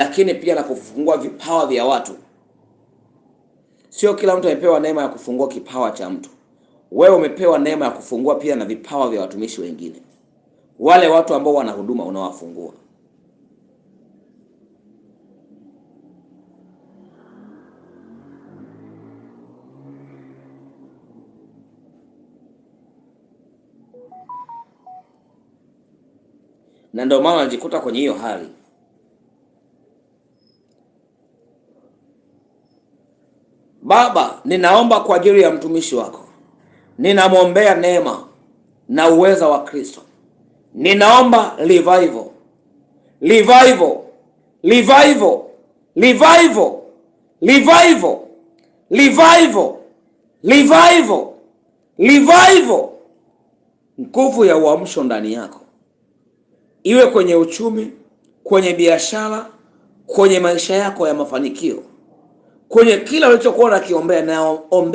lakini pia na kufungua vipawa vya watu. Sio kila mtu amepewa neema ya kufungua kipawa cha mtu. Wewe umepewa neema ya kufungua pia na vipawa vya watumishi wengine. Wale watu ambao wana huduma unawafungua. Na ndio maana unajikuta kwenye hiyo hali. Baba, ninaomba kwa ajili ya mtumishi wako. Ninamwombea neema na uweza wa Kristo. Ninaomba revival. Revival. Revival. Revival. Revival. Revival. Revival. Revival. Nguvu ya uamsho ndani yako. Iwe kwenye uchumi, kwenye biashara, kwenye maisha yako ya mafanikio, kwenye kila ulichokuwa unakiombea na ombe